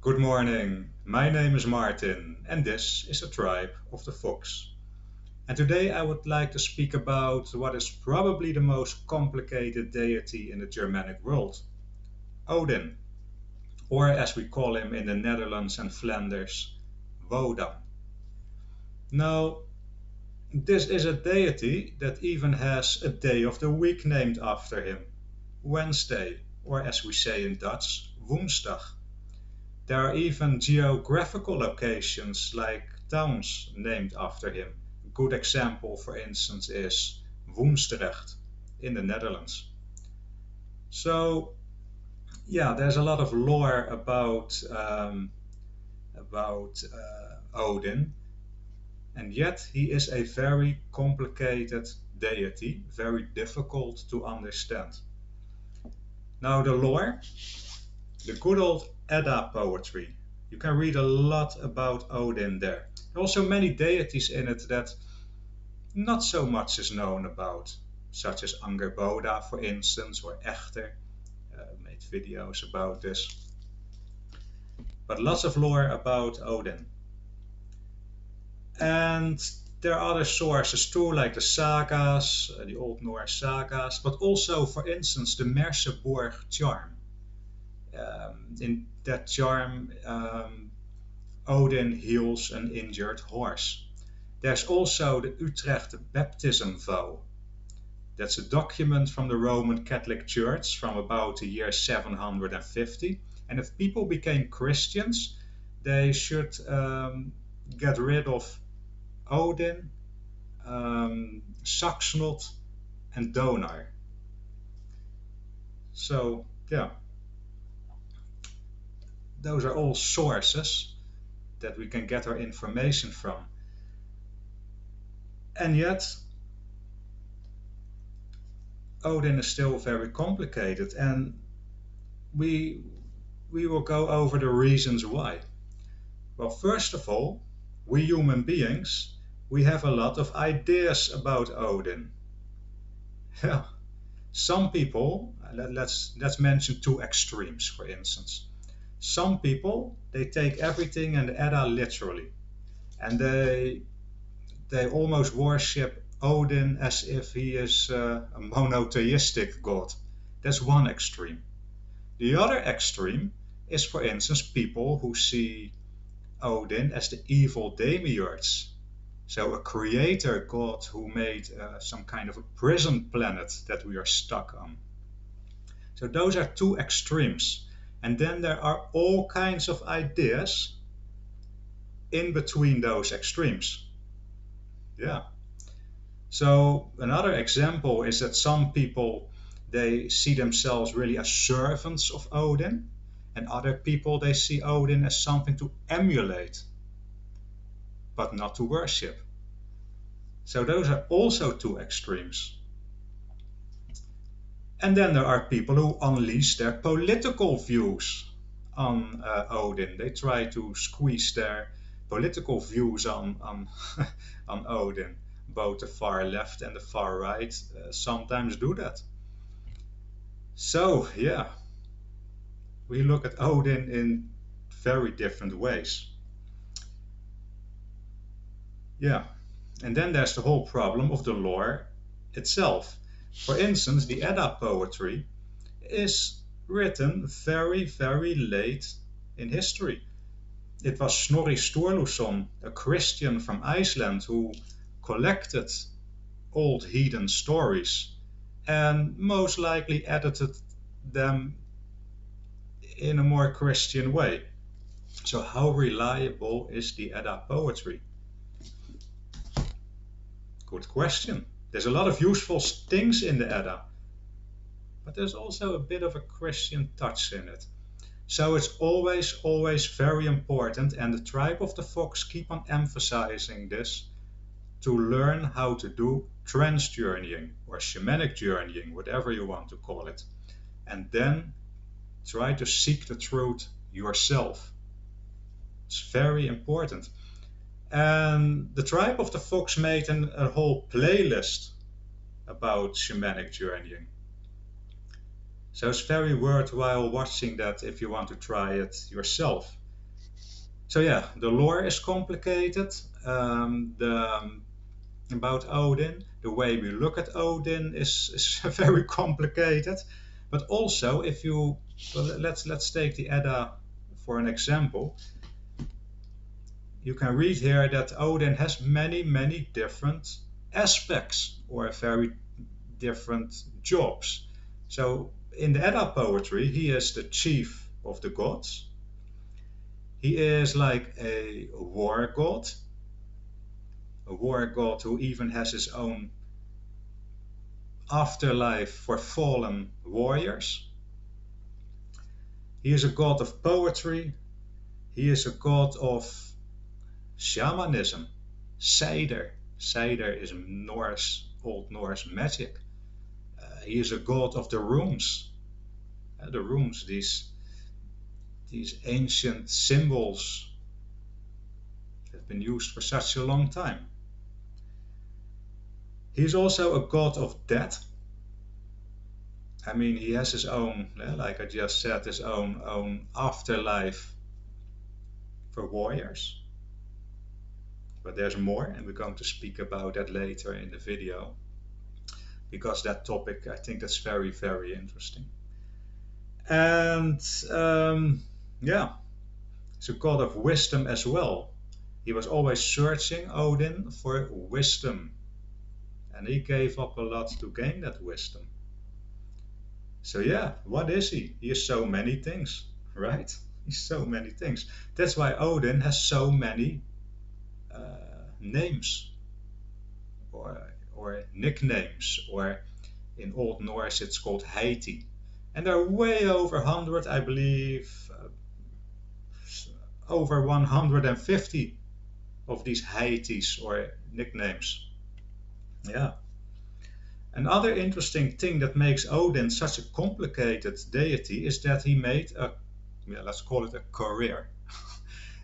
Good morning, my name is Martin and this is the Tribe of the Fox. And today I would like to speak about what is probably the most complicated deity in the Germanic world, Odin, or as we call him in the Netherlands and Flanders, Wodan. Now, this is a deity that even has a day of the week named after him, Wednesday, or as we say in Dutch, Woensdag. There are even geographical locations like towns named after him. A good example, for instance, is Woensdrecht in the Netherlands. So, yeah, there's a lot of lore about Odin, and yet he is a very complicated deity, very difficult to understand. Now, the lore, the good old Edda poetry. You can read a lot about Odin there. There are also many deities in it that not so much is known about, such as Angerboda, for instance, or Echter. Made videos about this. But lots of lore about Odin. And there are other sources too, like the sagas, the Old Norse sagas, but also, for instance, the Merseburg charm. In that charm, Odin heals an injured horse. There's also the Utrecht baptism vow. That's a document from the Roman Catholic Church from about the year 750. And if people became Christians, they should get rid of Odin, Saxnot, and Donar. So, yeah, those are all sources that we can get our information from. And yet, Odin is still very complicated, and we we will go over the reasons why. Well, first of all, we human beings, we have a lot of ideas about Odin. Yeah, some people, let's mention two extremes, for instance. Some people they take everything in the Edda literally, and they almost worship Odin as if he is a monotheistic god. That's one extreme. The other extreme is, for instance, people who see Odin as the evil demiurge. So, a creator god who made some kind of a prison planet that we are stuck on. So, those are two extremes. And then there are all kinds of ideas in between those extremes. Yeah. So another example is that some people they see themselves really as servants of Odin, and other people they see Odin as something to emulate, but not to worship. So those are also two extremes. And then there are people who unleash their political views on Odin. They try to squeeze their political views on on Odin. Both the far left and the far right sometimes do that. So, yeah, we look at Odin in very different ways. Yeah, and then there's the whole problem of the lore itself. For instance, the Edda poetry is written very, very late in history. It was Snorri Sturluson, a Christian from Iceland, who collected old heathen stories and most likely edited them in a more Christian way. So, how reliable is the Edda poetry? Good question. There's a lot of useful things in the Edda, but there's also a bit of a Christian touch in it. So it's always, always very important, and the Tribe of the Fox keep on emphasizing this, to learn how to do trance journeying or shamanic journeying, whatever you want to call it, and then try to seek the truth yourself. It's very important. And the Tribe of the Fox made a whole playlist about shamanic journeying. So it's very worthwhile watching that if you want to try it yourself. So yeah, the lore is complicated. About Odin, the way we look at Odin is very complicated. But also, if you well, let's take the Edda for an example. You can read here that Odin has many different aspects or very different jobs. So in the Edda poetry, he is the chief of the gods. He is like a war god who even has his own afterlife for fallen warriors. He is a god of poetry. He is a god of shamanism, Seidr. Seidr is Norse, Old Norse magic. He is a god of the runes. The runes, these ancient symbols that have been used for such a long time. He is also a god of death. I mean, he has his own, like I just said, his own afterlife for warriors. But there's more, and we're going to speak about that later in the video, because that topic, I think that's very interesting. And yeah, he's a god of wisdom as well. He was always searching, Odin, for wisdom, and he gave up a lot to gain that wisdom. So yeah, what is he? He is so many things, right? He's so many things. That's why Odin has so many names or nicknames, or in Old Norse it's called Deity. And there are way over 100, I believe, over 150 of these Deities or nicknames. Yeah. Another interesting thing that makes Odin such a complicated deity is that he made let's call it a career.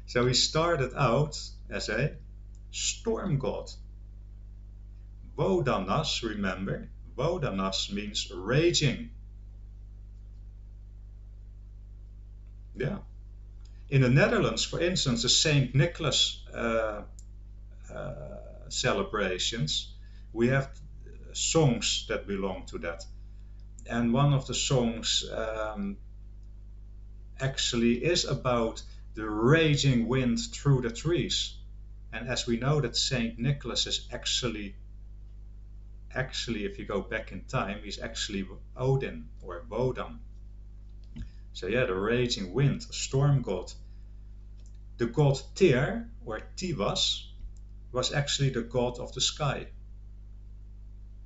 So he started out as a storm god. Wodanas, remember, Wodanas means raging. Yeah. In the Netherlands, for instance, the Saint Nicholas celebrations, we have songs that belong to that. And one of the songs actually is about the raging wind through the trees. And as we know that Saint Nicholas is actually, if you go back in time, he's actually Odin or Wodan. So yeah, the raging wind, a storm god. The god Tyr or Tivas was actually the god of the sky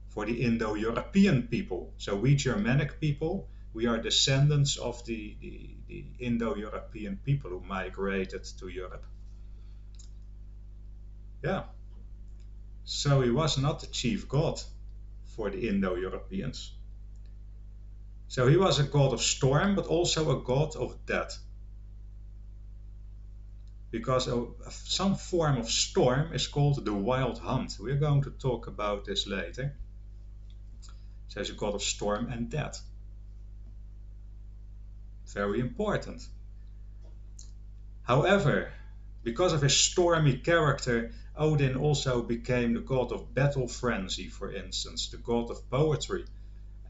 for the Indo-European people. So we Germanic people, we are descendants of the Indo-European people who migrated to Europe. Yeah. So he was not the chief god for the Indo-Europeans. So he was a god of storm, but also a god of death. Because some form of storm is called the wild hunt. We're going to talk about this later. So he's a god of storm and death. Very important. However, because of his stormy character, Odin also became the god of battle frenzy, for instance, the god of poetry.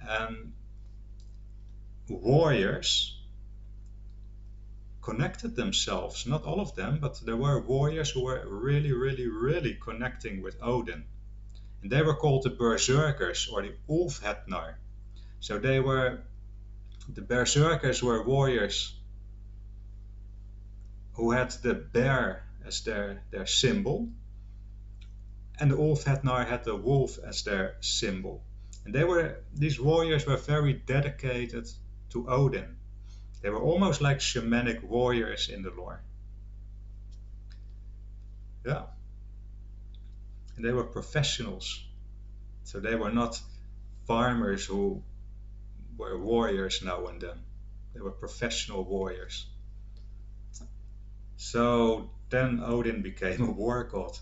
And warriors connected themselves, not all of them, but there were warriors who were really connecting with Odin. And they were called the berserkers or the Ulfhetnar. So the berserkers were warriors who had the bear as their symbol, and the Ulfhetnar had the wolf as their symbol. And these warriors were very dedicated to Odin. They were almost like shamanic warriors in the lore. Yeah. And they were professionals. So they were not farmers who were warriors now and then. They were professional warriors. So then Odin became a war god.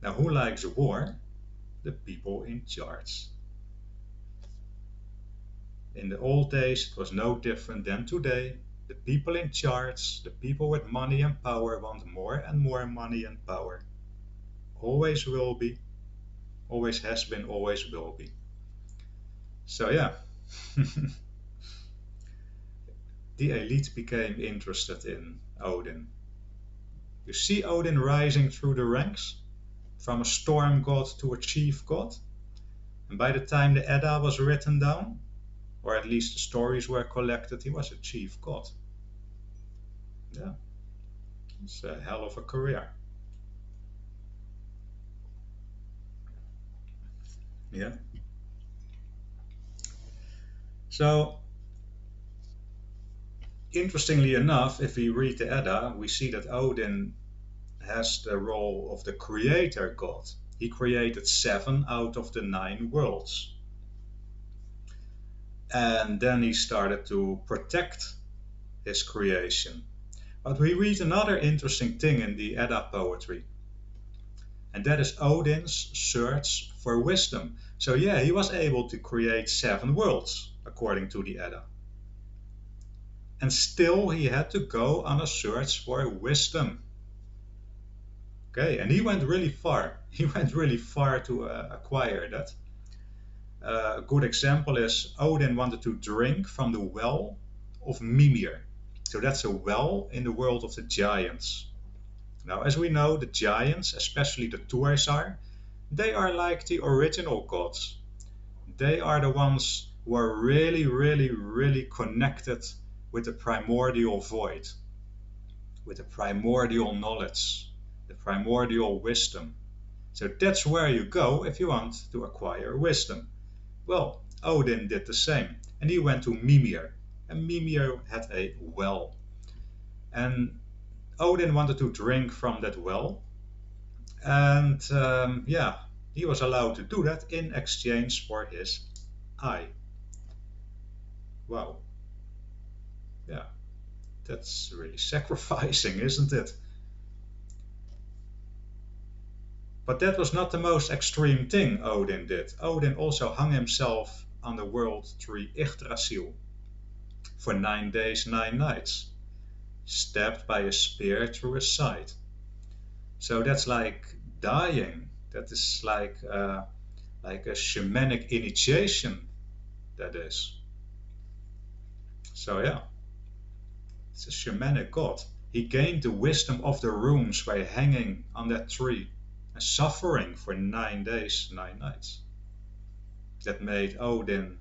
Now who likes war? The people in charge. In the old days, it was no different than today. The people in charge, the people with money and power want more and more money and power. Always will be, always has been, always will be. So yeah, the elite became interested in Odin. You see Odin rising through the ranks from a storm god to a chief god. And by the time the Edda was written down, or at least the stories were collected, he was a chief god. Yeah, it's a hell of a career. Yeah. So, interestingly enough, if we read the Edda, we see that Odin has the role of the creator god. He created 7 out of the 9 worlds. And then he started to protect his creation. But we read another interesting thing in the Edda poetry, and that is Odin's search for wisdom. So, yeah, he was able to create 7 worlds, according to the Edda. And still, he had to go on a search for wisdom. Okay, and he went really far. He went really far to acquire that. A good example is Odin wanted to drink from the well of Mimir. So that's a well in the world of the giants. Now, as we know, the giants, especially the Tuathar, they are like the original gods. They are the ones who are really, really, really connected with the primordial void, with the primordial knowledge, the primordial wisdom. So that's where you go if you want to acquire wisdom. Well, Odin did the same, and he went to Mimir, and Mimir had a well. And Odin wanted to drink from that well, and yeah, he was allowed to do that in exchange for his eye. Wow, yeah, that's really sacrificing, isn't it? But that was not the most extreme thing Odin did. Odin also hung himself on the world tree Yggdrasil for 9 days, 9 nights, stabbed by a spear through his side. So that's like dying. That is like a shamanic initiation. That is. So yeah, it's a shamanic god. He gained the wisdom of the runes by hanging on that tree and suffering for 9 days, 9 nights. That made Odin,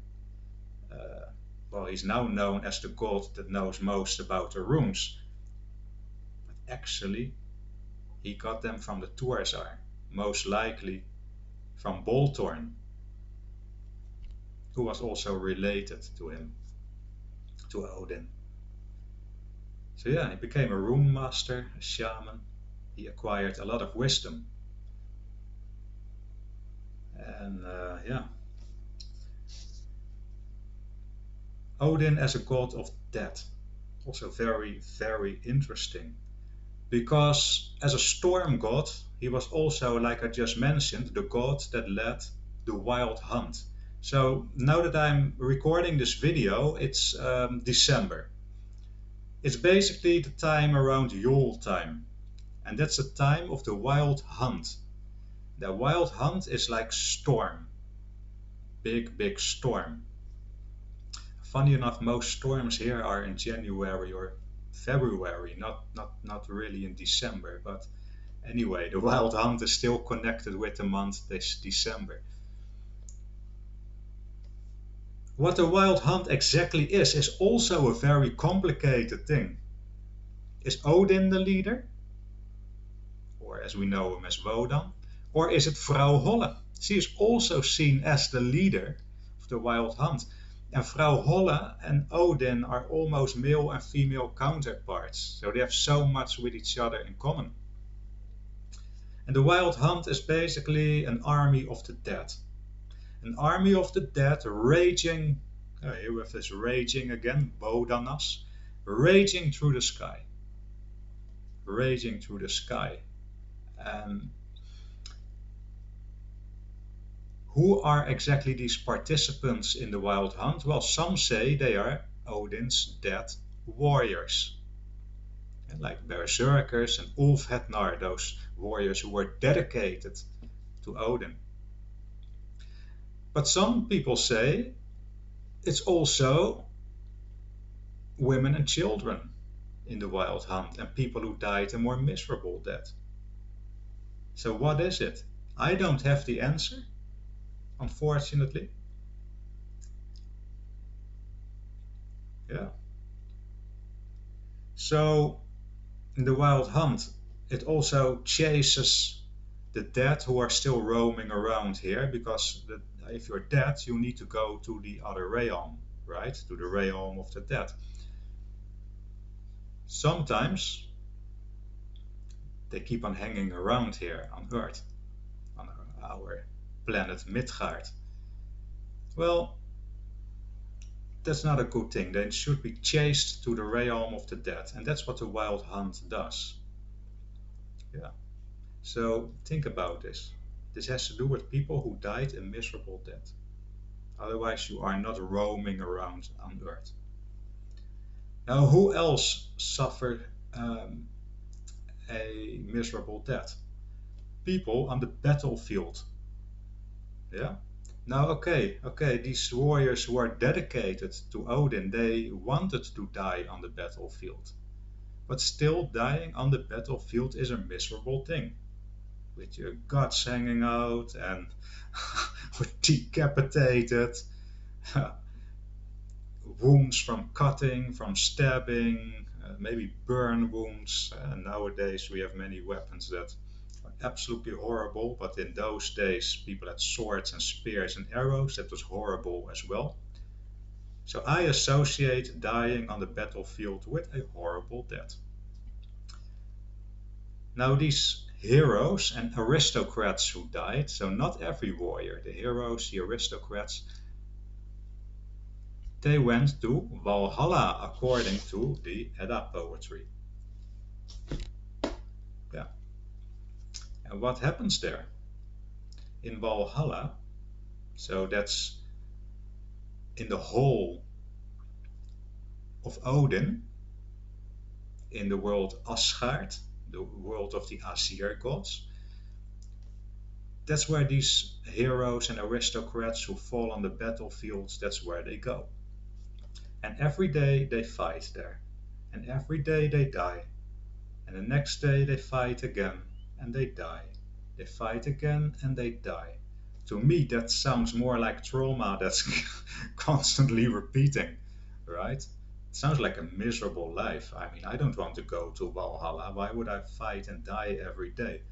well, he's now known as the god that knows most about the runes. But actually, he got them from the Tuathar, most likely from Boltorn, who was also related to him, to Odin. So yeah, he became a rune master, a shaman. He acquired a lot of wisdom. And yeah, Odin as a god of death, also very, very interesting. Because as a storm god, he was also, like I just mentioned, the god that led the wild hunt. So now that I'm recording this video, it's December. It's basically the time around Yule time, and that's the time of the wild hunt. The wild hunt is like storm, big, big storm. Funny enough, most storms here are in January or February, not really in December. But anyway, the wild hunt is still connected with the month this December. What the wild hunt exactly is also a very complicated thing. Is Odin the leader? Or as we know him as Wodan? Or is it Vrouw Holle? She is also seen as the leader of the wild hunt. And Vrouw Holle and Odin are almost male and female counterparts. So they have so much with each other in common. And the wild hunt is basically an army of the dead. An army of the dead raging, here we have this raging again, Wodanas, raging through the sky. Raging through the sky. Who are exactly these participants in the wild hunt? Well, some say they are Odin's dead warriors, and like berserkers and Ulfhetnar, those warriors who were dedicated to Odin. But some people say it's also women and children in the Wild Hunt and people who died a more miserable death. So what is it? I don't have the answer, unfortunately. Yeah. So in the Wild Hunt, it also chases the dead who are still roaming around here because if you're dead, you need to go to the other realm, right? To the realm of the dead. Sometimes they keep on hanging around here on Earth, on our planet Midgard. Well, that's not a good thing. They should be chased to the realm of the dead, and that's what the Wild Hunt does. Yeah. So think about this. This has to do with people who died a miserable death. Otherwise, you are not roaming around on Earth. Now, who else suffered um, a miserable death? People on the battlefield. Yeah. Now, okay, these warriors who are dedicated to Odin, they wanted to die on the battlefield. But still, dying on the battlefield is a miserable thing. With your guts hanging out and decapitated, wounds from cutting, from stabbing, maybe burn wounds. Nowadays we have many weapons that are absolutely horrible, but in those days people had swords and spears and arrows. That was horrible as well. So I associate dying on the battlefield with a horrible death. Now these heroes and aristocrats who died, so not every warrior, the heroes, the aristocrats, they went to Valhalla according to the Edda poetry. Yeah. And what happens there? In Valhalla, so that's in the hall of Odin, in the world Asgard, the world of the Asir gods. That's where these heroes and aristocrats who fall on the battlefields, that's where they go. And every day they fight there. And every day they die. And the next day they fight again and they die. They fight again and they die. To me, that sounds more like trauma that's constantly repeating, right? It sounds like a miserable life. I mean, I don't want to go to Valhalla. Why would I fight and die every day?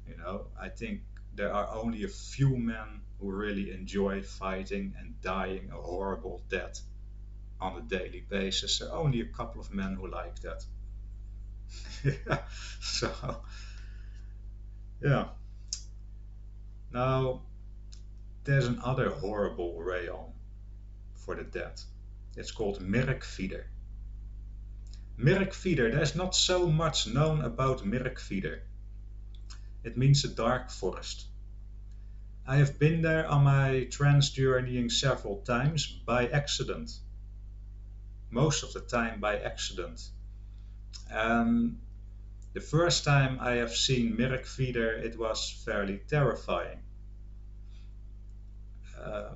You know, I think there are only a few men who really enjoy fighting and dying a horrible death on a daily basis. There are only a couple of men who like that. Yeah. So, yeah. Now, there's another horrible realm for the dead. It's called Mirkvidr. Mirkvidr, there's not so much known about Mirkvidr. It means a dark forest. I have been there on my trance journeying several times by accident. Most of the time by accident. And the first time I have seen Mirkvidr, it was fairly terrifying.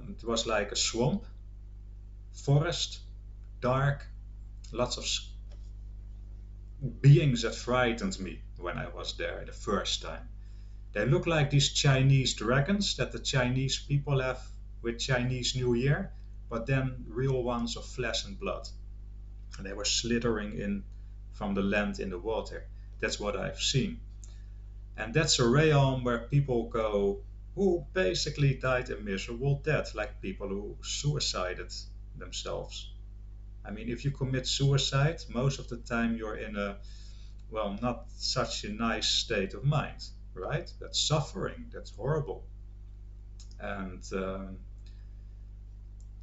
It was like a swamp, forest, dark, lots of beings that frightened me when I was there the first time. They look like these Chinese dragons that the Chinese people have with Chinese New Year, but then real ones of flesh and blood. And they were slithering in from the land in the water. That's what I've seen. And that's a realm where people go who basically died a miserable death, like people who suicided themselves. I mean, if you commit suicide, most of the time you're in a, well, not such a nice state of mind, right? That's suffering, that's horrible. And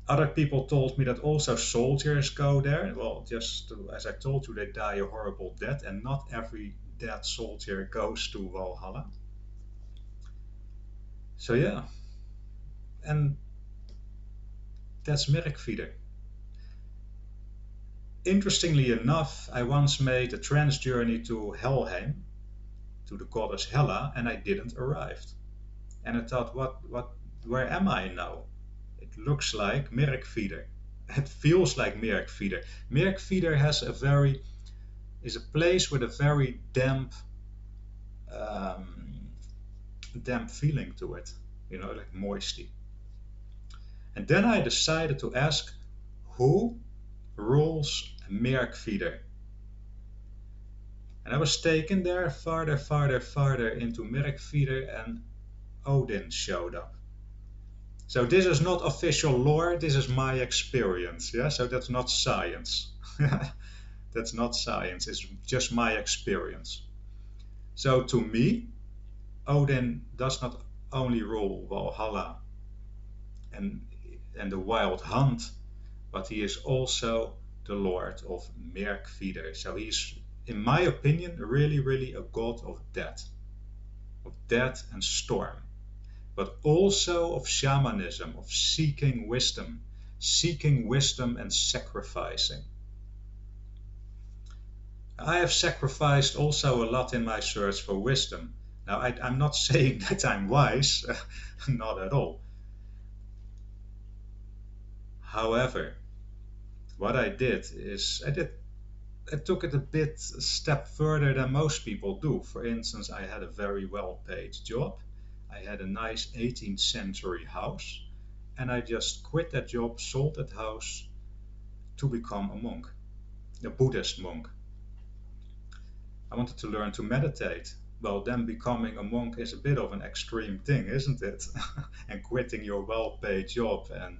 other people told me that also soldiers go there. Well, just as I told you, they die a horrible death, and not every dead soldier goes to Valhalla. So, yeah, and that's Mirkvidr. Interestingly enough, I once made a trance journey to Helheim, to the goddess Hela, and I didn't arrive. And I thought, where am I now? It looks like Merkvider. It feels like Merkvider. Merkvider is a place with a very um, damp feeling to it, like moisty. And then I decided to ask, who rules Merkvider? And I was taken there farther, farther, farther into Merkvider, and Odin showed up. So this is not official lore, this is my experience. Yeah, so that's not science. That's not science, it's just my experience. So to me, Odin does not only rule Valhalla and the wild hunt, but he is also the lord of Merkvider. So he's, in my opinion, really, really a god of death and storm, but also of shamanism, of seeking wisdom and sacrificing. I have sacrificed also a lot in my search for wisdom. Now, I'm not saying that I'm wise, not at all. However, what I did is I took it a step further than most people do. For instance, I had a very well paid job. I had a nice 18th century house, and I just quit that job, sold that house to become a monk, a Buddhist monk. I wanted to learn to meditate. Well, then becoming a monk is a bit of an extreme thing, isn't it? And quitting your well paid job and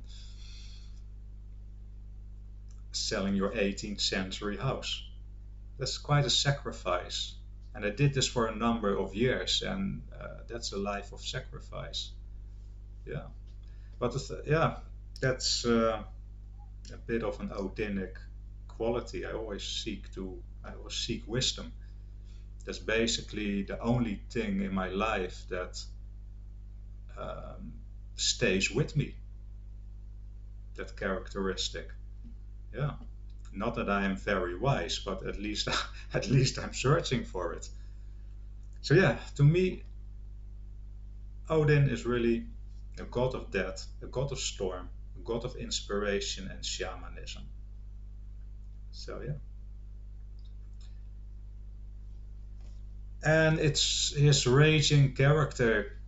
selling your 18th century house. That's quite a sacrifice. And I did this for a number of years, and that's a life of sacrifice. Yeah. But yeah, that's a bit of an Odinic quality. I always seek wisdom. That's basically the only thing in my life that um, stays with me. That characteristic. Yeah. Not that I am very wise, but at least at least I'm searching for it. So yeah, to me, Odin is really a god of death, a god of storm, a god of inspiration and shamanism. So yeah. And it's his raging character.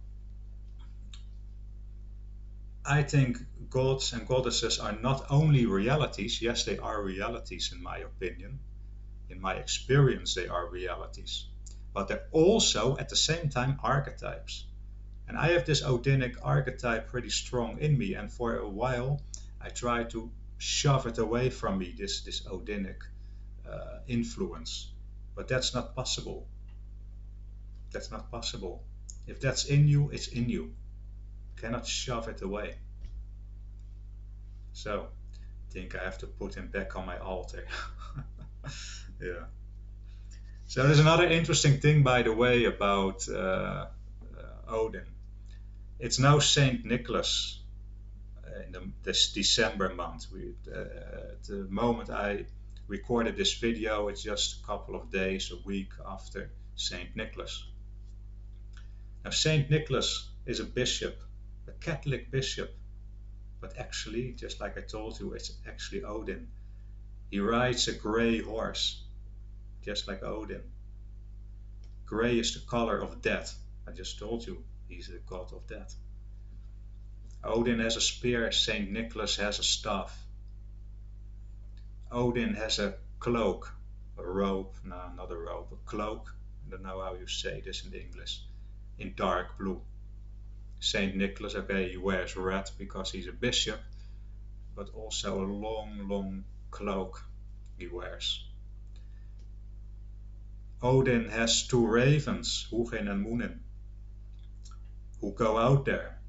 I think gods and goddesses are not only realities, yes, they are realities in my opinion. In my experience, they are realities. But they're also, at the same time, archetypes. And I have this Odinic archetype pretty strong in me, and for a while I tried to shove it away from me, this Odinic influence. But that's not possible. That's not possible. If that's in you, it's in you. You cannot shove it away. So, I think I have to put him back on my altar. Yeah. So there's another interesting thing, by the way, about Odin. It's now Saint Nicholas in this December month. The moment I recorded this video, it's just a couple of days, a week after Saint Nicholas. Now, Saint Nicholas is a bishop, a Catholic bishop, but actually, just like I told you, it's actually Odin. He rides a gray horse, just like Odin. Gray is the color of death. I just told you, he's the god of death. Odin has a spear, Saint Nicholas has a staff. Odin has a cloak, a robe, no, not a robe, a cloak. I don't know how you say this in English, in dark blue. Saint Nicholas, okay, he wears red because he's a bishop, but also a long, long cloak he wears. Odin has two ravens, Hugin and Munin, who go out there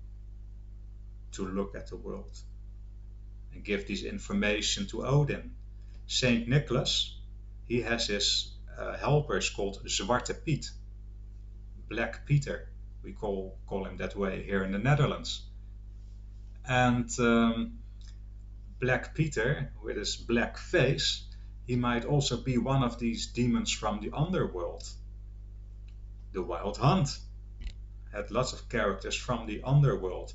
to look at the world and give this information to Odin. Saint Nicholas, he has his helpers called Zwarte Piet, Black Peter. We call him that way here in the Netherlands. And Black Peter, with his black face, he might also be one of these demons from the underworld. The Wild Hunt had lots of characters from the underworld,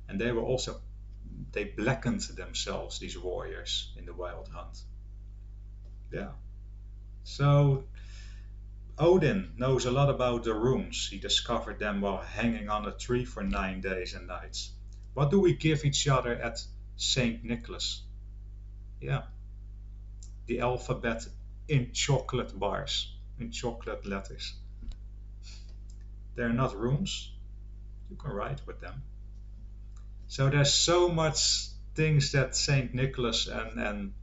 and they blackened themselves, these warriors in the Wild Hunt. Yeah. So Odin knows a lot about the runes. He discovered them while hanging on a tree for 9 days and nights. What do we give each other at St. Nicholas? Yeah, the alphabet in chocolate bars, in chocolate letters. They're not runes. You can write with them. So there's so much things that St. Nicholas and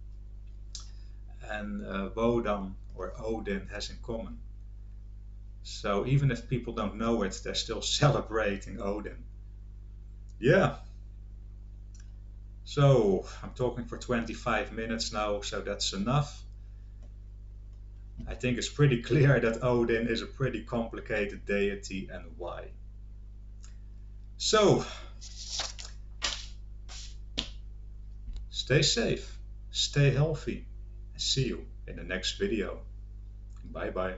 Wodan or Odin has in common. So even if people don't know it, they're still celebrating Odin. Yeah. So I'm talking for 25 minutes now, so that's enough. I think it's pretty clear that Odin is a pretty complicated deity and why. So stay safe, stay healthy, and see you in the next video. Bye bye.